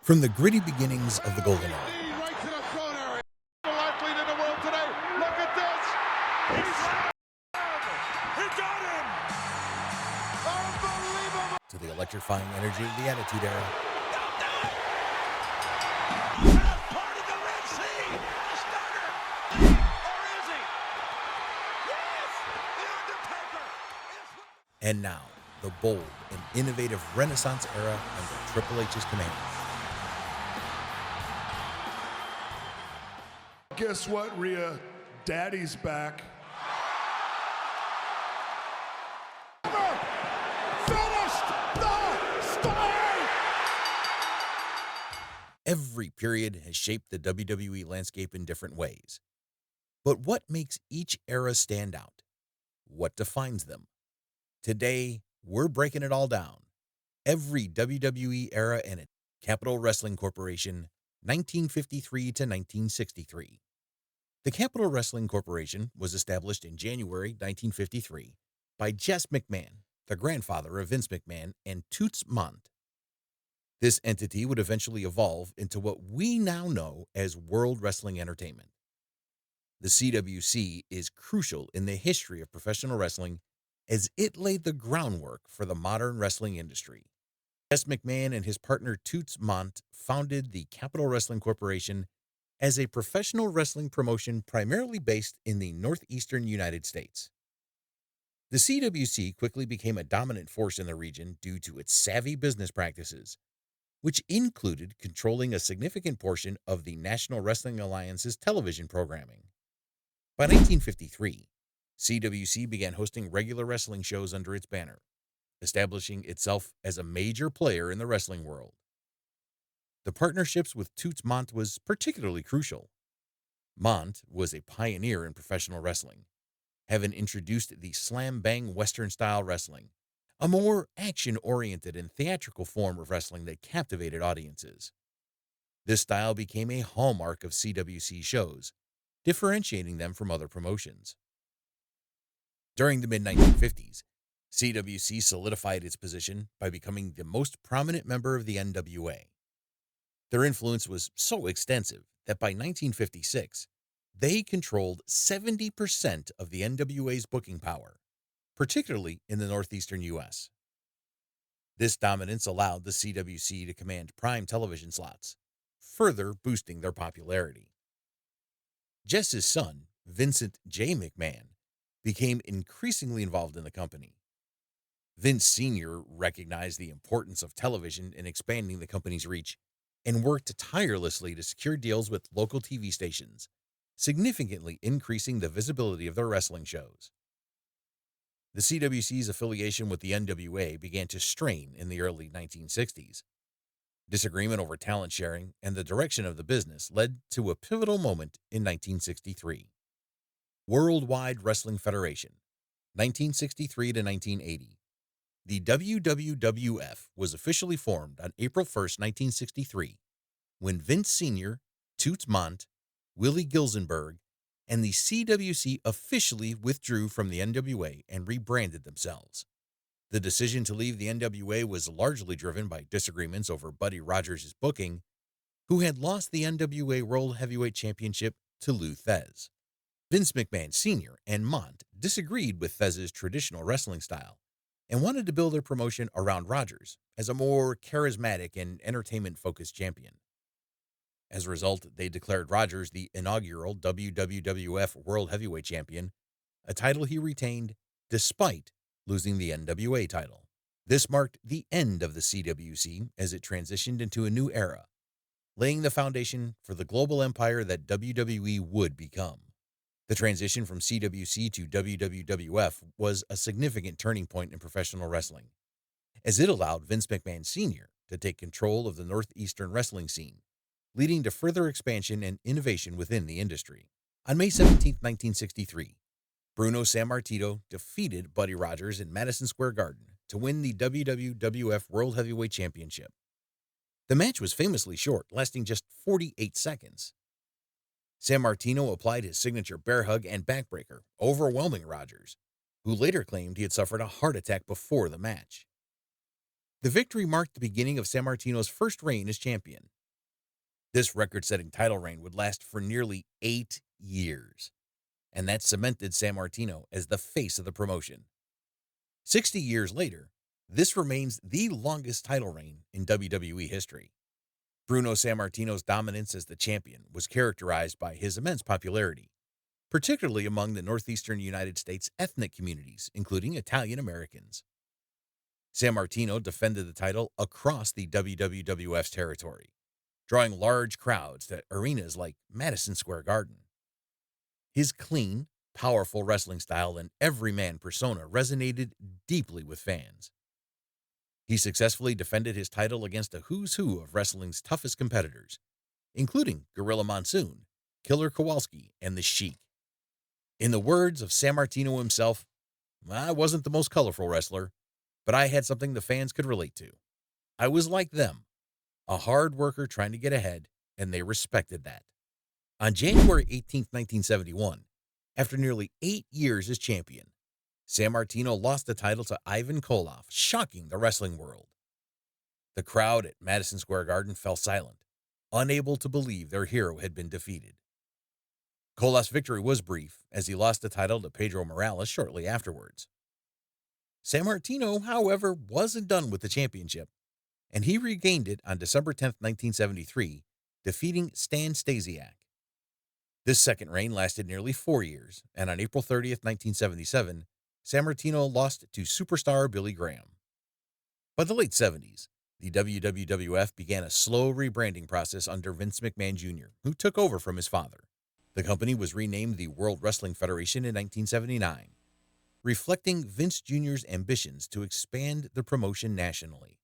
From the gritty beginnings of the Golden Era Right to the throne area. The life lead in the world today. Look at this. He got him. Unbelievable. to the electrifying energy of the Attitude Era, Part of the Red Sea. The starter. Or is he? Yes. The Undertaker. and now the bold and innovative Renaissance era under Triple H's command. Guess what, Rhea? Daddy's back. Finished the story. Every period has shaped the WWE landscape in different ways. But what makes each era stand out? What defines them? Today, we're breaking it all down. Every WWE era and its Capital Wrestling Corporation, 1953 to 1963. The Capital Wrestling Corporation was established in January 1953 by Jess McMahon, the grandfather of Vince McMahon, and Toots Mondt. This entity would eventually evolve into what we now know as World Wrestling Entertainment. The CWC is crucial in the history of professional wrestling as it laid the groundwork for the modern wrestling industry. Jess McMahon and his partner Toots Mondt founded the Capital Wrestling Corporation as a professional wrestling promotion primarily based in the northeastern United States. The CWC quickly became a dominant force in the region due to its savvy business practices, which included controlling a significant portion of the National Wrestling Alliance's television programming. By 1953, CWC began hosting regular wrestling shows under its banner, establishing itself as a major player in the wrestling world. The partnerships with Toots Mondt was particularly crucial. Mondt was a pioneer in professional wrestling, having introduced the slam bang Western style wrestling, a more action-oriented and theatrical form of wrestling that captivated audiences. This style became a hallmark of CWC shows, differentiating them from other promotions. During the mid-1950s, CWC solidified its position by becoming the most prominent member of the NWA. Their influence was so extensive that by 1956, they controlled 70% of the NWA's booking power, particularly in the northeastern U.S. This dominance allowed the CWC to command prime television slots, further boosting their popularity. Jess's son, Vincent J. McMahon, became increasingly involved in the company. Vince Sr. recognized the importance of television in expanding the company's reach and worked tirelessly to secure deals with local TV stations, significantly increasing the visibility of their wrestling shows. The CWC's affiliation with the NWA began to strain in the early 1960s. Disagreement over talent sharing and the direction of the business led to a pivotal moment in 1963. Worldwide Wrestling Federation, 1963 to 1980. The WWWF was officially formed on April 1st, 1963, when Vince Sr., Toots Mondt, Willie Gilzenberg, and the CWC officially withdrew from the NWA and rebranded themselves. The decision to leave the NWA was largely driven by disagreements over Buddy Rogers' booking, who had lost the NWA World Heavyweight Championship to Lou Thesz. Vince McMahon Sr. and Mondt disagreed with Thesz's traditional wrestling style and wanted to build their promotion around Rogers as a more charismatic and entertainment-focused champion. As a result, they declared Rogers the inaugural WWWF World Heavyweight Champion, a title he retained despite losing the NWA title. This marked the end of the CWC as it transitioned into a new era, laying the foundation for the global empire that WWE would become. The transition from CWC to WWWF was a significant turning point in professional wrestling, as it allowed Vince McMahon Sr. to take control of the northeastern wrestling scene, leading to further expansion and innovation within the industry. On May 17, 1963, Bruno Sammartino defeated Buddy Rogers in Madison Square Garden to win the WWWF World Heavyweight Championship. The match was famously short, lasting just 48 seconds. Sammartino applied his signature bear hug and backbreaker, overwhelming Rogers, who later claimed he had suffered a heart attack before the match. The victory marked the beginning of Sammartino's first reign as champion. This record-setting title reign would last for nearly 8 years, and that cemented Sammartino as the face of the promotion. 60 years later, this remains the longest title reign in WWE history. Bruno Sammartino's dominance as the champion was characterized by his immense popularity, particularly among the northeastern United States ethnic communities, including Italian Americans. Sammartino defended the title across the WWF's territory, drawing large crowds to arenas like Madison Square Garden. His clean, powerful wrestling style and everyman persona resonated deeply with fans. He successfully defended his title against a who's who of wrestling's toughest competitors, including Gorilla Monsoon, Killer Kowalski, and The Sheik. In the words of Sammartino himself, "I wasn't the most colorful wrestler, but I had something the fans could relate to. I was like them, a hard worker trying to get ahead, and they respected that." On January 18th, 1971, after nearly 8 years as champion, Sammartino lost the title to Ivan Koloff, shocking the wrestling world. The crowd at Madison Square Garden fell silent, unable to believe their hero had been defeated. Koloff's victory was brief, as he lost the title to Pedro Morales shortly afterwards. Sammartino, however, wasn't done with the championship, and he regained it on December 10th, 1973, defeating Stan Stasiak. This second reign lasted nearly 4 years, and on April 30th, 1977, Sammartino lost to superstar Billy Graham. By the late 70s, the WWF began a slow rebranding process under Vince McMahon Jr., who took over from his father. The company was renamed the World Wrestling Federation in 1979, reflecting Vince Jr.'s ambitions to expand the promotion nationally.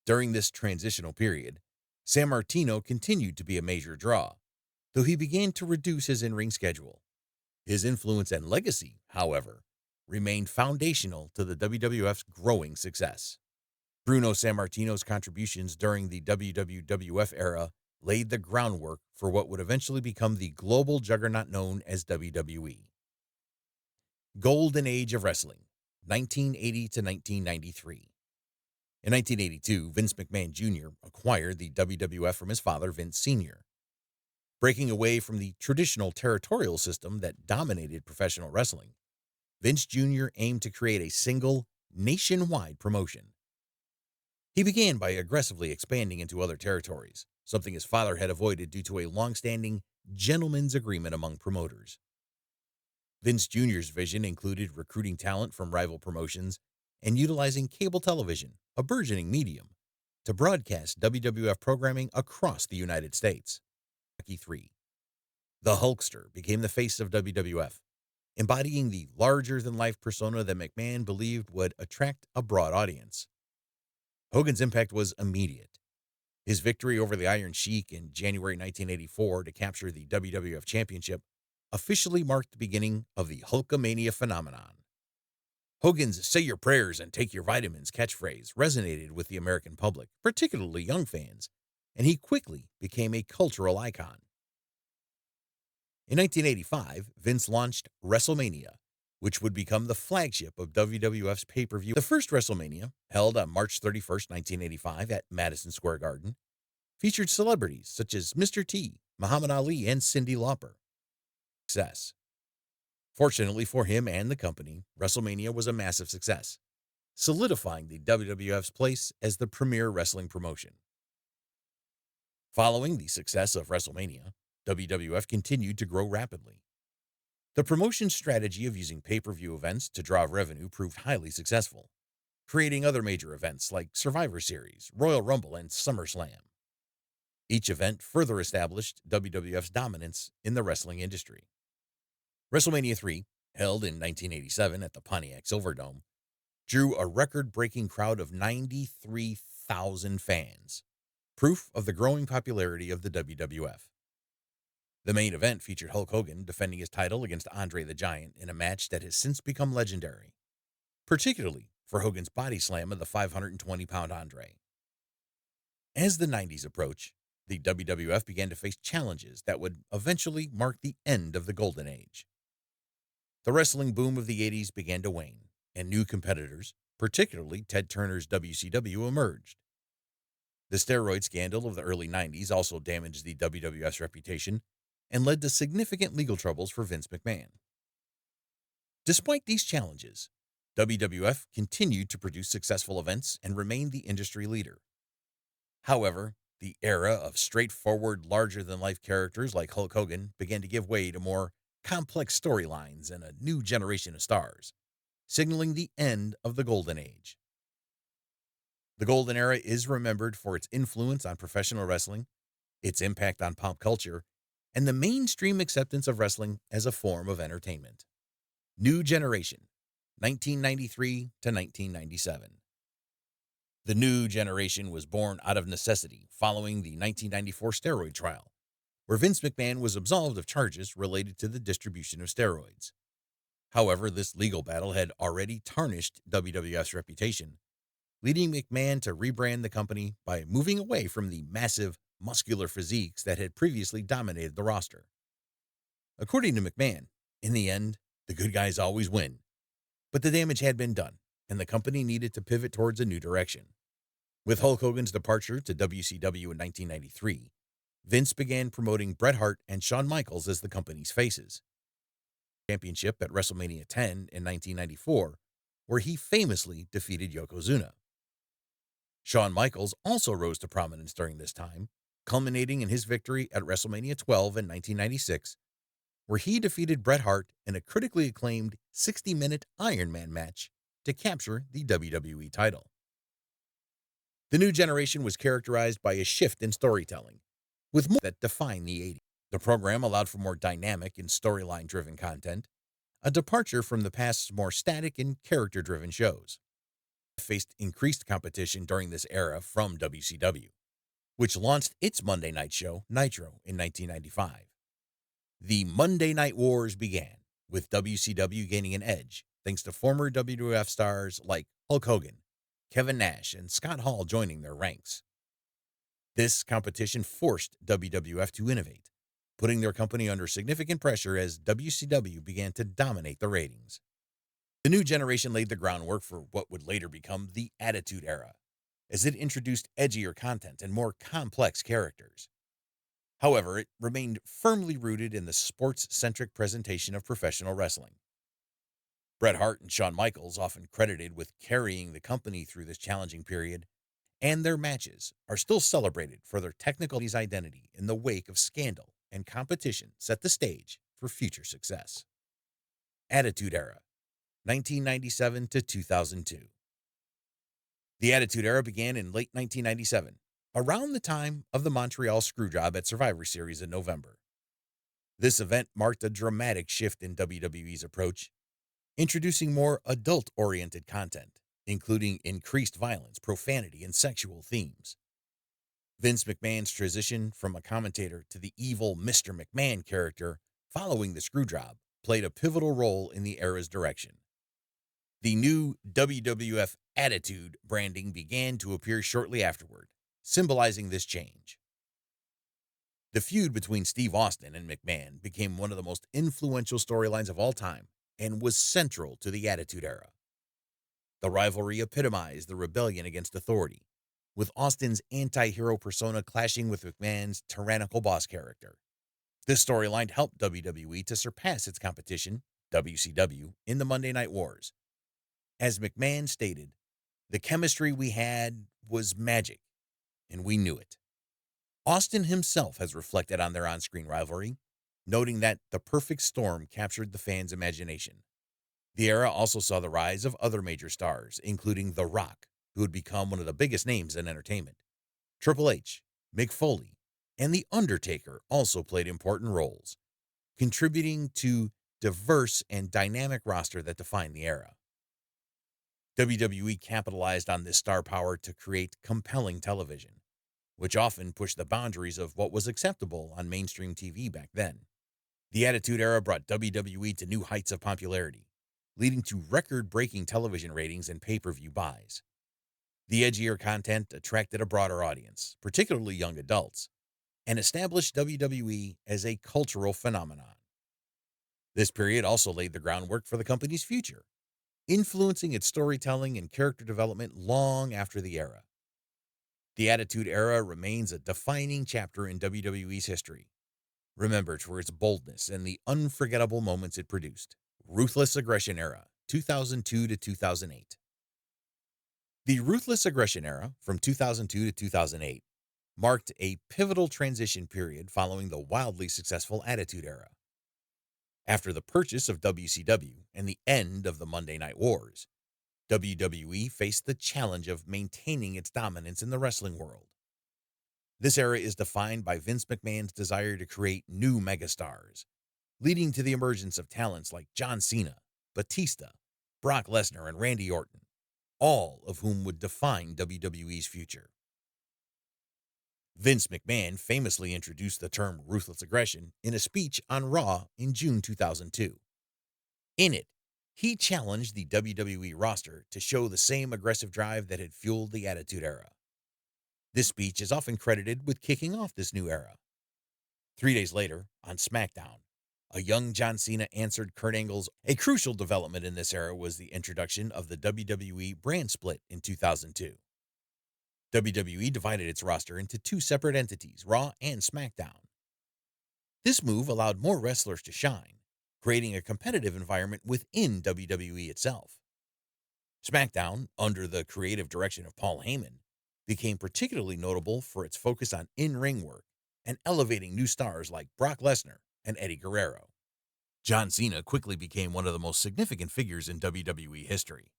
During this transitional period, Sammartino continued to be a major draw, though he began to reduce his in-ring schedule. His influence and legacy, however, remained foundational to the WWF's growing success. Bruno Sammartino's contributions during the WWF era laid the groundwork for what would eventually become the global juggernaut known as WWE. Golden Age of Wrestling, 1980 to 1993. In 1982, Vince McMahon Jr. acquired the WWF from his father, Vince Sr. Breaking away from the traditional territorial system that dominated professional wrestling, Vince Jr. aimed to create a single, nationwide promotion. He began by aggressively expanding into other territories, something his father had avoided due to a long-standing gentleman's agreement among promoters. Vince Jr.'s vision included recruiting talent from rival promotions and utilizing cable television, a burgeoning medium, to broadcast WWF programming across the United States. Rocky III. The Hulkster became the face of WWF, embodying the larger-than-life persona that McMahon believed would attract a broad audience. Hogan's impact was immediate. His victory over the Iron Sheik in January 1984 to capture the WWF Championship officially marked the beginning of the Hulkamania phenomenon. Hogan's "say your prayers and take your vitamins" catchphrase resonated with the American public, particularly young fans, and he quickly became a cultural icon. In 1985, Vince launched WrestleMania, which would become the flagship of WWF's pay-per-view. The first WrestleMania, held on March 31st, 1985 at Madison Square Garden, featured celebrities such as Mr. T, Muhammad Ali, and Cyndi Lauper. Success. Fortunately for him and the company, WrestleMania was a massive success, solidifying the WWF's place as the premier wrestling promotion. Following the success of WrestleMania, WWF continued to grow rapidly. The promotion's strategy of using pay-per-view events to draw revenue proved highly successful, creating other major events like Survivor Series, Royal Rumble, and SummerSlam. Each event further established WWF's dominance in the wrestling industry. WrestleMania III, held in 1987 at the Pontiac Silverdome, drew a record-breaking crowd of 93,000 fans, proof of the growing popularity of the WWF. The main event featured Hulk Hogan defending his title against Andre the Giant in a match that has since become legendary, particularly for Hogan's body slam of the 520-pound Andre. As the 90s approached, the WWF began to face challenges that would eventually mark the end of the Golden Age. The wrestling boom of the 80s began to wane, and new competitors, particularly Ted Turner's WCW, emerged. The steroid scandal of the early 90s also damaged the WWF's reputation and led to significant legal troubles for Vince McMahon. Despite these challenges, WWF continued to produce successful events and remained the industry leader. However, the era of straightforward, larger-than-life characters like Hulk Hogan began to give way to more complex storylines and a new generation of stars, signaling the end of the Golden Age. The Golden Era is remembered for its influence on professional wrestling, its impact on pop culture, and the mainstream acceptance of wrestling as a form of entertainment. New Generation, 1993 to 1997. The New Generation was born out of necessity following the 1994 steroid trial, where Vince McMahon was absolved of charges related to the distribution of steroids. However, this legal battle had already tarnished WWF's reputation, leading McMahon to rebrand the company by moving away from the massive, muscular physiques that had previously dominated the roster. According to McMahon, in the end, the good guys always win. But the damage had been done, and the company needed to pivot towards a new direction. With Hulk Hogan's departure to WCW in 1993, Vince began promoting Bret Hart and Shawn Michaels as the company's faces. Championship at WrestleMania 10 in 1994, where he famously defeated Yokozuna. Shawn Michaels also rose to prominence during this time, culminating in his victory at WrestleMania 12 in 1996, where he defeated Bret Hart in a critically acclaimed 60-minute Iron Man match to capture the WWE title. The New Generation was characterized by a shift in storytelling, with more that defined the 80s. The program allowed for more dynamic and storyline-driven content, a departure from the past's more static and character-driven shows. Faced increased competition during this era from WCW, which launched its Monday night show, Nitro, in 1995. The Monday Night Wars began, with WCW gaining an edge thanks to former WWF stars like Hulk Hogan, Kevin Nash, and Scott Hall joining their ranks. This competition forced WWF to innovate, putting their company under significant pressure as WCW began to dominate the ratings. The New Generation laid the groundwork for what would later become the Attitude Era, as it introduced edgier content and more complex characters. However, it remained firmly rooted in the sports-centric presentation of professional wrestling. Bret Hart and Shawn Michaels, often credited with carrying the company through this challenging period, and their matches are still celebrated for their technical identity in the wake of scandal and competition set the stage for future success. Attitude Era, 1997 to 2002. The Attitude Era began in late 1997, around the time of the Montreal Screwjob at Survivor Series in November. This event marked a dramatic shift in WWE's approach, introducing more adult-oriented content, including increased violence, profanity, and sexual themes. Vince McMahon's transition from a commentator to the evil Mr. McMahon character following the Screwjob played a pivotal role in the era's direction. The new WWF Attitude branding began to appear shortly afterward, symbolizing this change. The feud between Steve Austin and McMahon became one of the most influential storylines of all time and was central to the Attitude Era. The rivalry epitomized the rebellion against authority, with Austin's anti-hero persona clashing with McMahon's tyrannical boss character. This storyline helped WWE to surpass its competition, WCW, in the Monday Night Wars. As McMahon stated, "The chemistry we had was magic, and we knew it." Austin himself has reflected on their on-screen rivalry, noting that the perfect storm captured the fans' imagination. The era also saw the rise of other major stars, including The Rock, who would become one of the biggest names in entertainment. Triple H, Mick Foley, and The Undertaker also played important roles, contributing to diverse and dynamic roster that defined the era. WWE capitalized on this star power to create compelling television, which often pushed the boundaries of what was acceptable on mainstream TV back then. The Attitude Era brought WWE to new heights of popularity, leading to record-breaking television ratings and pay-per-view buys. The edgier content attracted a broader audience, particularly young adults, and established WWE as a cultural phenomenon. This period also laid the groundwork for the company's future, influencing its storytelling and character development long after the era. The Attitude Era remains a defining chapter in WWE's history, remembered for its boldness and the unforgettable moments it produced. Ruthless Aggression Era, 2002 to 2008. The Ruthless Aggression Era, from 2002 to 2008, marked a pivotal transition period following the wildly successful Attitude Era. After the purchase of WCW and the end of the Monday Night Wars, WWE faced the challenge of maintaining its dominance in the wrestling world. This era is defined by Vince McMahon's desire to create new megastars, leading to the emergence of talents like John Cena, Batista, Brock Lesnar, and Randy Orton, all of whom would define WWE's future. Vince McMahon famously introduced the term ruthless aggression in a speech on Raw in June 2002. In it, he challenged the WWE roster to show the same aggressive drive that had fueled the Attitude Era. This speech is often credited with kicking off this new era. 3 days later, on SmackDown, a young John Cena answered Kurt Angle's. A crucial development in this era was the introduction of the WWE brand split in 2002. WWE divided its roster into two separate entities, Raw and SmackDown. This move allowed more wrestlers to shine, creating a competitive environment within WWE itself. SmackDown, under the creative direction of Paul Heyman, became particularly notable for its focus on in-ring work and elevating new stars like Brock Lesnar and Eddie Guerrero. John Cena quickly became one of the most significant figures in WWE history.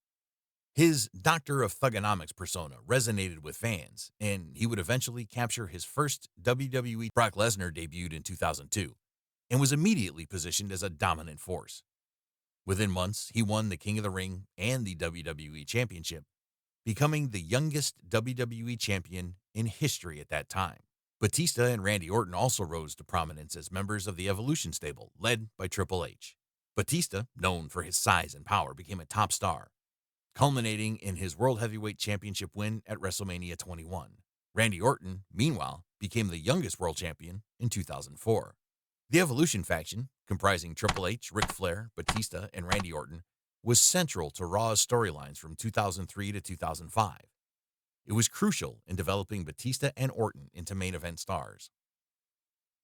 His Doctor of Thugonomics persona resonated with fans, and he would eventually capture his first WWE. Brock Lesnar debuted in 2002 and was immediately positioned as a dominant force. Within months, he won the King of the Ring and the WWE Championship, becoming the youngest WWE champion in history at that time. Batista and Randy Orton also rose to prominence as members of the Evolution stable, led by Triple H. Batista, known for his size and power, became a top star, culminating in his World Heavyweight Championship win at WrestleMania 21. Randy Orton, meanwhile, became the youngest world champion in 2004. The Evolution faction, comprising Triple H, Ric Flair, Batista, and Randy Orton, was central to Raw's storylines from 2003 to 2005. It was crucial in developing Batista and Orton into main event stars.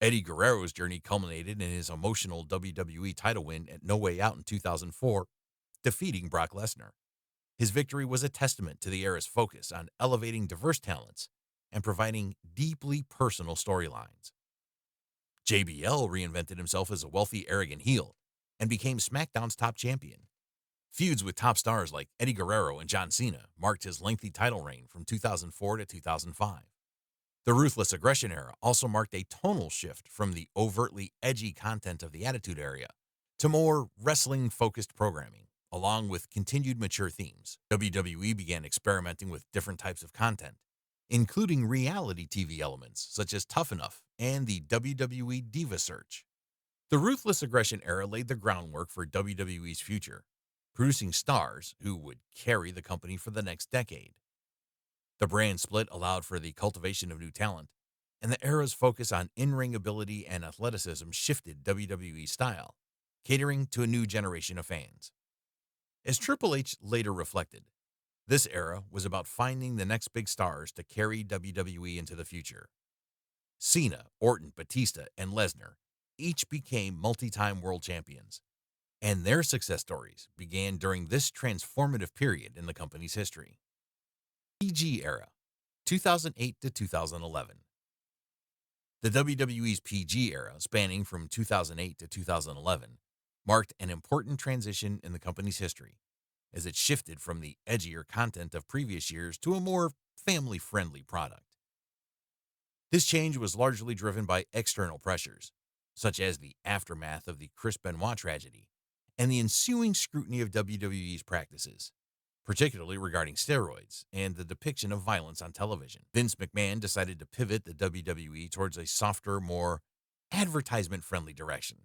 Eddie Guerrero's journey culminated in his emotional WWE title win at No Way Out in 2004, defeating Brock Lesnar. His victory was a testament to the era's focus on elevating diverse talents and providing deeply personal storylines. JBL reinvented himself as a wealthy, arrogant heel and became SmackDown's top champion. Feuds with top stars like Eddie Guerrero and John Cena marked his lengthy title reign from 2004 to 2005. The Ruthless Aggression Era also marked a tonal shift from the overtly edgy content of the Attitude Era to more wrestling-focused programming, along with continued mature themes. WWE began experimenting with different types of content, including reality TV elements such as Tough Enough and the WWE Diva Search. The Ruthless Aggression Era laid the groundwork for WWE's future, producing stars who would carry the company for the next decade. The brand split allowed for the cultivation of new talent, and the era's focus on in-ring ability and athleticism shifted WWE's style, catering to a new generation of fans. As Triple H later reflected, this era was about finding the next big stars to carry WWE into the future. Cena, Orton, Batista, and Lesnar each became multi-time world champions, and their success stories began during this transformative period in the company's history. PG Era, 2008 to 2011. The WWE's PG era, spanning from 2008 to 2011, marked an important transition in the company's history, as it shifted from the edgier content of previous years to a more family-friendly product. This change was largely driven by external pressures, such as the aftermath of the Chris Benoit tragedy and the ensuing scrutiny of WWE's practices, particularly regarding steroids and the depiction of violence on television. Vince McMahon decided to pivot the WWE towards a softer, more advertisement-friendly direction,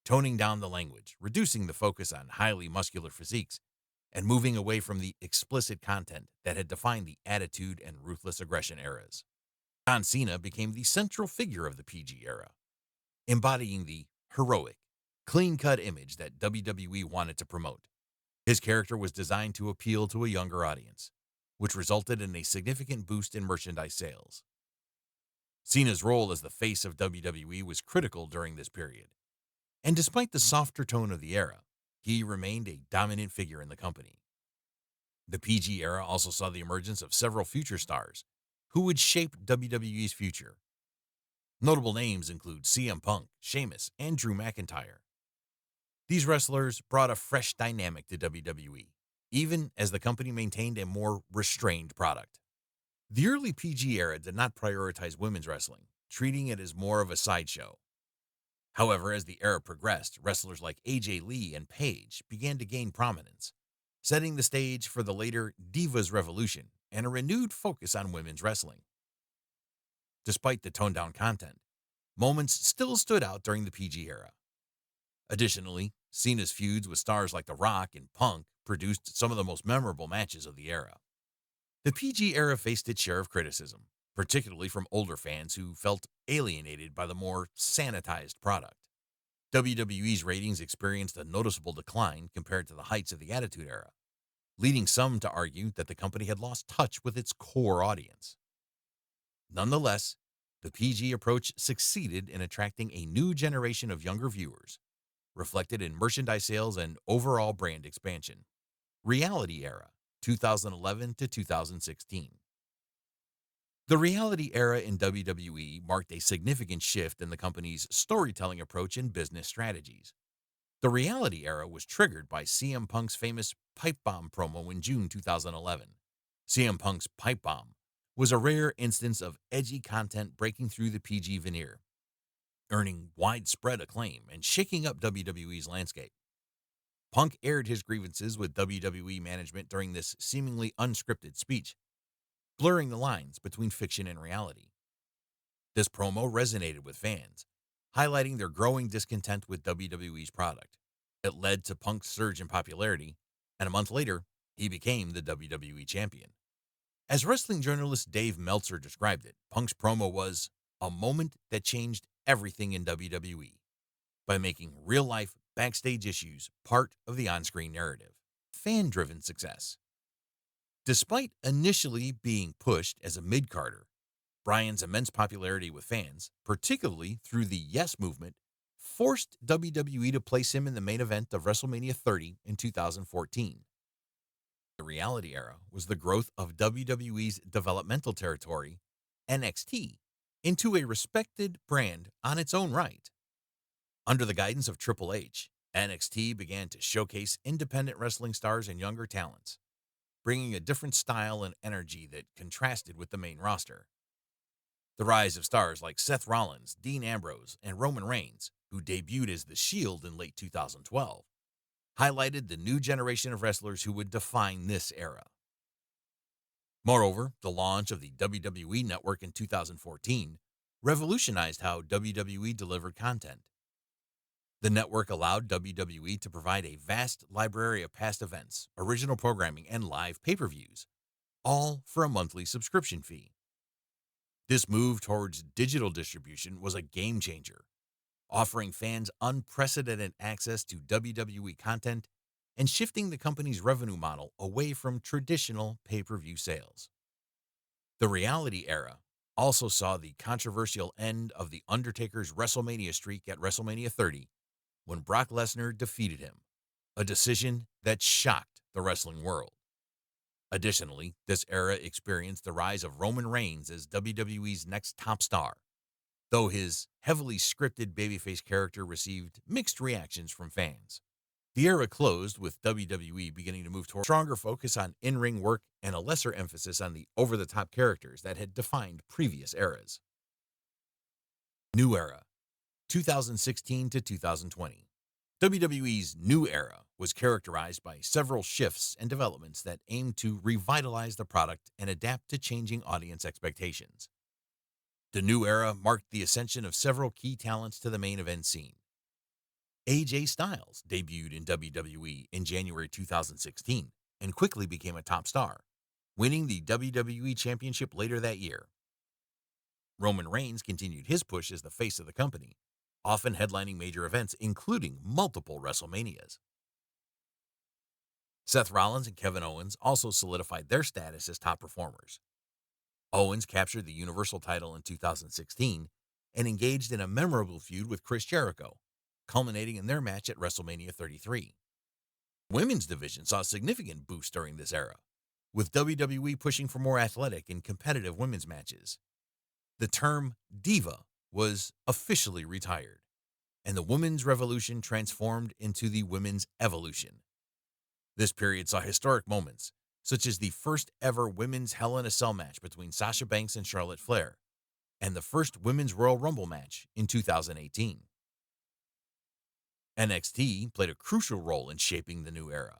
toning down the language, reducing the focus on highly muscular physiques, and moving away from the explicit content that had defined the Attitude and Ruthless Aggression eras. John Cena became the central figure of the PG era, embodying the heroic, clean-cut image that WWE wanted to promote. His character was designed to appeal to a younger audience, which resulted in a significant boost in merchandise sales. Cena's role as the face of WWE was critical during this period, and despite the softer tone of the era, he remained a dominant figure in the company. The PG era also saw the emergence of several future stars who would shape WWE's future. Notable names include CM Punk, Sheamus, and Drew McIntyre. These wrestlers brought a fresh dynamic to WWE, even as the company maintained a more restrained product. The early PG era did not prioritize women's wrestling, treating it as more of a sideshow. However, as the era progressed, wrestlers like AJ Lee and Paige began to gain prominence, setting the stage for the later Divas Revolution and a renewed focus on women's wrestling. Despite the toned-down content, moments still stood out during the PG era. Additionally, Cena's feuds with stars like The Rock and Punk produced some of the most memorable matches of the era. The PG era faced its share of criticism, particularly from older fans who felt alienated by the more sanitized product. WWE's ratings experienced a noticeable decline compared to the heights of the Attitude Era, leading some to argue that the company had lost touch with its core audience. Nonetheless, the PG approach succeeded in attracting a new generation of younger viewers, reflected in merchandise sales and overall brand expansion. Reality Era, 2011 to 2016. The reality era in WWE marked a significant shift in the company's storytelling approach and business strategies. The reality era was triggered by CM Punk's famous pipe bomb promo in June 2011. CM Punk's pipe bomb was a rare instance of edgy content breaking through the PG veneer, earning widespread acclaim and shaking up WWE's landscape. Punk aired his grievances with WWE management during this seemingly unscripted speech, blurring the lines between fiction and reality. This promo resonated with fans, highlighting their growing discontent with WWE's product. It led to Punk's surge in popularity, and a month later, he became the WWE champion. As wrestling journalist Dave Meltzer described it, Punk's promo was a moment that changed everything in WWE by making real-life backstage issues part of the on-screen narrative. Fan-driven success. Despite initially being pushed as a mid-carder, Bryan's immense popularity with fans, particularly through the Yes movement, forced WWE to place him in the main event of WrestleMania 30 in 2014. The reality era was the growth of WWE's developmental territory, NXT, into a respected brand on its own right. Under the guidance of Triple H, NXT began to showcase independent wrestling stars and younger talents, bringing a different style and energy that contrasted with the main roster. The rise of stars like Seth Rollins, Dean Ambrose, and Roman Reigns, who debuted as The Shield in late 2012, highlighted the new generation of wrestlers who would define this era. Moreover, the launch of the WWE Network in 2014 revolutionized how WWE delivered content. The network allowed WWE to provide a vast library of past events, original programming, and live pay-per-views, all for a monthly subscription fee. This move towards digital distribution was a game changer, offering fans unprecedented access to WWE content and shifting the company's revenue model away from traditional pay-per-view sales. The reality era also saw the controversial end of The Undertaker's WrestleMania streak at WrestleMania 30 when Brock Lesnar defeated him, a decision that shocked the wrestling world. Additionally, this era experienced the rise of Roman Reigns as WWE's next top star, though his heavily scripted babyface character received mixed reactions from fans. The era closed with WWE beginning to move toward a stronger focus on in-ring work and a lesser emphasis on the over-the-top characters that had defined previous eras. New era, 2016 to 2020. WWE's new era was characterized by several shifts and developments that aimed to revitalize the product and adapt to changing audience expectations. The new era marked the ascension of several key talents to the main event scene. AJ Styles debuted in WWE in January 2016 and quickly became a top star, winning the WWE Championship later that year. Roman Reigns continued his push as the face of the company, often headlining major events including multiple WrestleManias. Seth Rollins and Kevin Owens also solidified their status as top performers. Owens captured the Universal title in 2016 and engaged in a memorable feud with Chris Jericho, culminating in their match at WrestleMania 33. Women's division saw a significant boost during this era, with WWE pushing for more athletic and competitive women's matches. The term diva was officially retired, and the women's revolution transformed into the women's evolution. This period saw historic moments, such as the first ever women's Hell in a Cell match between Sasha Banks and Charlotte Flair, and the first women's Royal Rumble match in 2018. NXT played a crucial role in shaping the new era.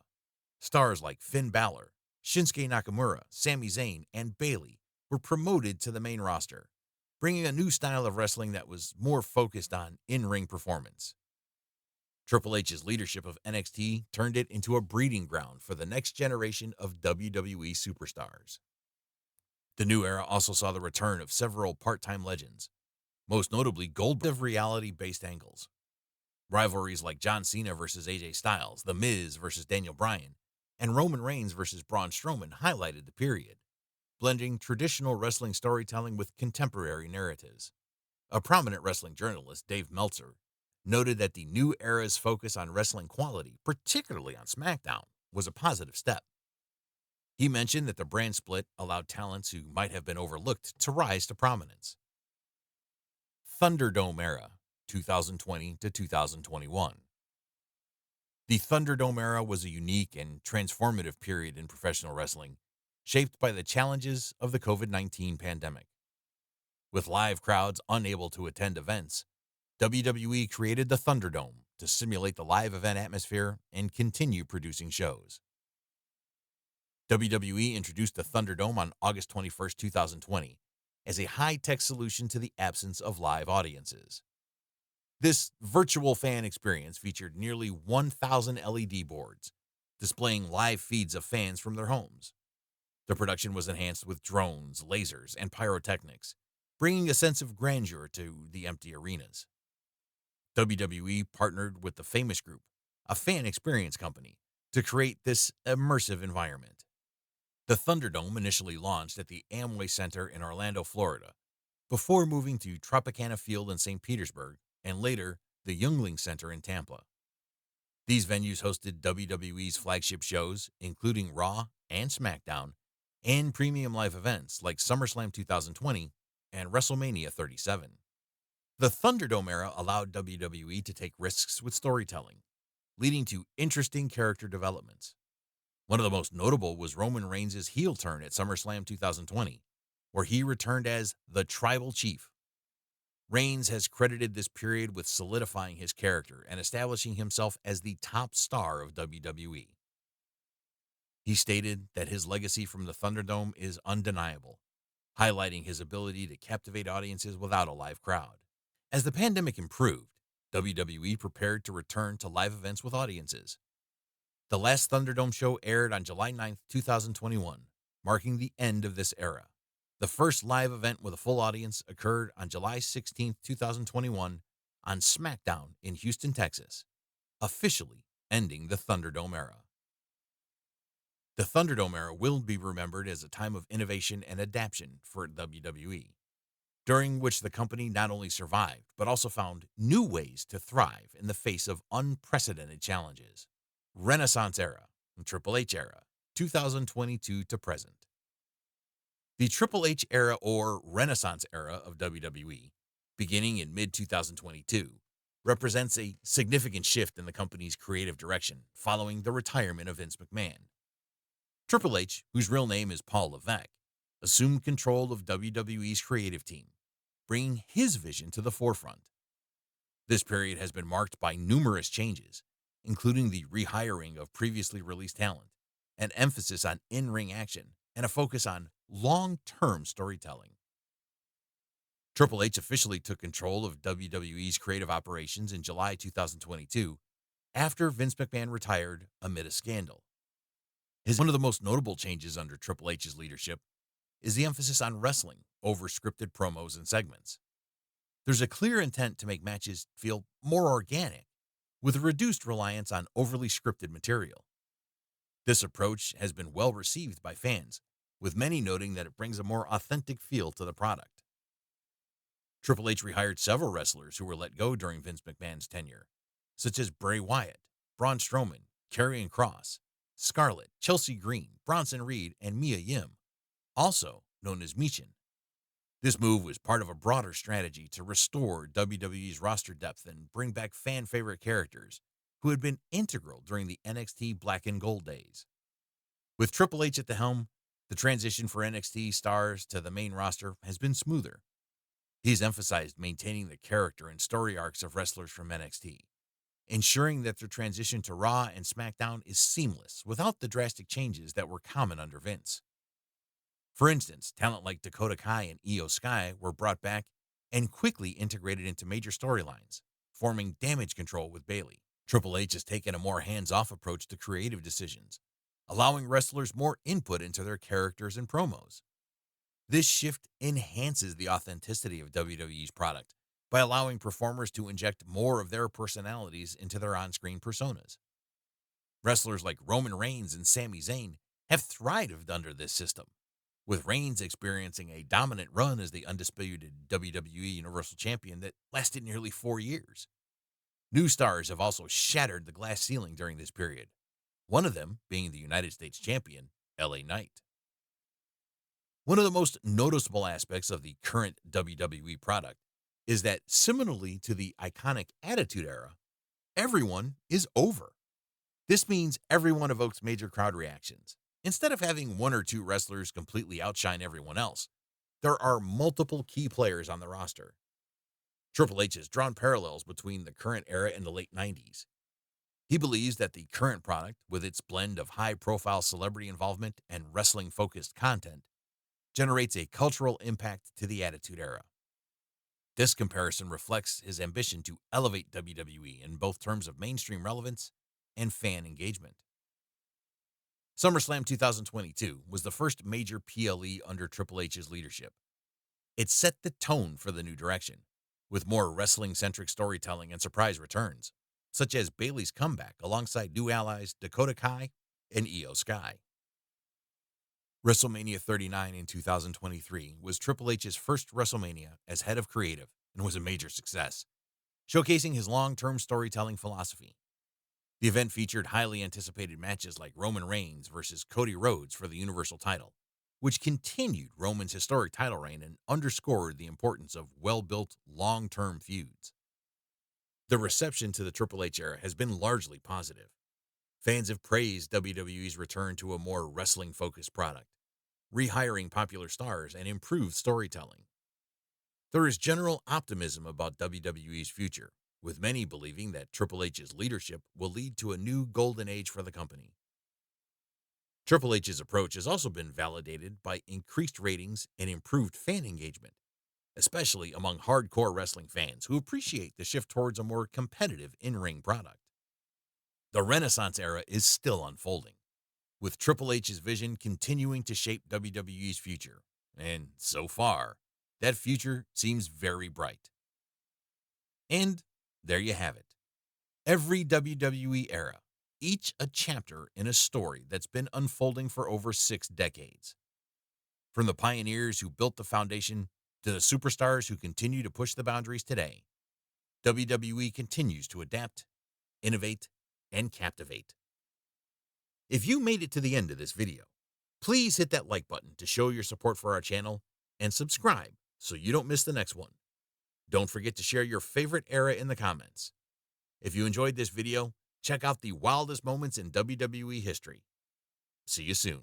Stars like Finn Balor, Shinsuke Nakamura, Sami Zayn, and Bayley were promoted to the main roster, bringing a new style of wrestling that was more focused on in-ring performance. Triple H's leadership of NXT turned it into a breeding ground for the next generation of WWE superstars. The new era also saw the return of several part-time legends, most notably Goldberg of reality-based angles. Rivalries like John Cena versus AJ Styles, The Miz versus Daniel Bryan, and Roman Reigns versus Braun Strowman highlighted the period, blending traditional wrestling storytelling with contemporary narratives. A prominent wrestling journalist, Dave Meltzer, noted that the new era's focus on wrestling quality, particularly on SmackDown, was a positive step. He mentioned that the brand split allowed talents who might have been overlooked to rise to prominence. Thunderdome Era, 2020 to 2021. The Thunderdome Era was a unique and transformative period in professional wrestling, shaped by the challenges of the COVID-19 pandemic. With live crowds unable to attend events, WWE created the Thunderdome to simulate the live event atmosphere and continue producing shows. WWE introduced the Thunderdome on August 21, 2020, as a high-tech solution to the absence of live audiences. This virtual fan experience featured nearly 1,000 LED boards, displaying live feeds of fans from their homes. The production was enhanced with drones, lasers, and pyrotechnics, bringing a sense of grandeur to the empty arenas. WWE partnered with the Famous Group, a fan experience company, to create this immersive environment. The Thunderdome initially launched at the Amway Center in Orlando, Florida, before moving to Tropicana Field in St. Petersburg and later the Yuengling Center in Tampa. These venues hosted WWE's flagship shows, including Raw and SmackDown, and premium live events like SummerSlam 2020 and WrestleMania 37. The Thunderdome era allowed WWE to take risks with storytelling, leading to interesting character developments. One of the most notable was Roman Reigns' heel turn at SummerSlam 2020, where he returned as the Tribal Chief. Reigns has credited this period with solidifying his character and establishing himself as the top star of WWE. He stated that his legacy from the Thunderdome is undeniable, highlighting his ability to captivate audiences without a live crowd. As the pandemic improved, WWE prepared to return to live events with audiences. The last Thunderdome show aired on July 9, 2021, marking the end of this era. The first live event with a full audience occurred on July 16, 2021, on SmackDown in Houston, Texas, officially ending the Thunderdome era. The Thunderdome era will be remembered as a time of innovation and adaptation for WWE, during which the company not only survived, but also found new ways to thrive in the face of unprecedented challenges. Renassaince Era, Triple H Era, 2022 to present. The Triple H era or Renaissance era of WWE, beginning in mid-2022, represents a significant shift in the company's creative direction following the retirement of Vince McMahon. Triple H, whose real name is Paul Levesque, assumed control of WWE's creative team, bringing his vision to the forefront. This period has been marked by numerous changes, including the rehiring of previously released talent, an emphasis on in-ring action, and a focus on long-term storytelling. Triple H officially took control of WWE's creative operations in July 2022 after Vince McMahon retired amid a scandal. One of the most notable changes under Triple H's leadership is the emphasis on wrestling over scripted promos and segments. There's a clear intent to make matches feel more organic, with a reduced reliance on overly scripted material. This approach has been well received by fans, with many noting that it brings a more authentic feel to the product. Triple H rehired several wrestlers who were let go during Vince McMahon's tenure, such as Bray Wyatt, Braun Strowman, Karrion Kross, Scarlett, Chelsea Green, Bronson Reed, and Mia Yim, also known as Michin. This move was part of a broader strategy to restore WWE's roster depth and bring back fan-favorite characters who had been integral during the NXT Black and Gold days. With Triple H at the helm, the transition for NXT stars to the main roster has been smoother. He's emphasized maintaining the character and story arcs of wrestlers from NXT, ensuring that their transition to Raw and SmackDown is seamless without the drastic changes that were common under Vince. For instance, talent like Dakota Kai and Io Sky were brought back and quickly integrated into major storylines, forming Damage Control with Bayley. Triple H has taken a more hands-off approach to creative decisions, allowing wrestlers more input into their characters and promos. This shift enhances the authenticity of WWE's product by allowing performers to inject more of their personalities into their on-screen personas. Wrestlers like Roman Reigns and Sami Zayn have thrived under this system, with Reigns experiencing a dominant run as the undisputed WWE Universal Champion that lasted nearly 4 years. New stars have also shattered the glass ceiling during this period, one of them being the United States Champion, LA Knight. One of the most noticeable aspects of the current WWE product is that, similarly to the iconic Attitude Era, everyone is over. This means everyone evokes major crowd reactions. Instead of having one or two wrestlers completely outshine everyone else, there are multiple key players on the roster. Triple H has drawn parallels between the current era and the late 90s. He believes that the current product, with its blend of high-profile celebrity involvement and wrestling-focused content, generates a cultural impact to the Attitude Era. This comparison reflects his ambition to elevate WWE in both terms of mainstream relevance and fan engagement. SummerSlam 2022 was the first major PLE under Triple H's leadership. It set the tone for the new direction, with more wrestling-centric storytelling and surprise returns, such as Bayley's comeback alongside new allies Dakota Kai and Io Sky. WrestleMania 39 in 2023 was Triple H's first WrestleMania as head of creative and was a major success, showcasing his long-term storytelling philosophy. The event featured highly anticipated matches like Roman Reigns versus Cody Rhodes for the Universal title, which continued Roman's historic title reign and underscored the importance of well-built, long-term feuds. The reception to the Triple H era has been largely positive. Fans have praised WWE's return to a more wrestling-focused product, rehiring popular stars, and improved storytelling. There is general optimism about WWE's future, with many believing that Triple H's leadership will lead to a new golden age for the company. Triple H's approach has also been validated by increased ratings and improved fan engagement, especially among hardcore wrestling fans who appreciate the shift towards a more competitive in-ring product. The Renassaince era is still unfolding, with Triple H's vision continuing to shape WWE's future, and so far, that future seems very bright. And there you have it. Every WWE era, each a chapter in a story that's been unfolding for over 6 decades. From the pioneers who built the foundation to the superstars who continue to push the boundaries today, WWE continues to adapt, innovate, and captivate. If you made it to the end of this video, please hit that like button to show your support for our channel and subscribe so you don't miss the next one. Don't forget to share your favorite era in the comments. If you enjoyed this video, check out the wildest moments in WWE history. See you soon.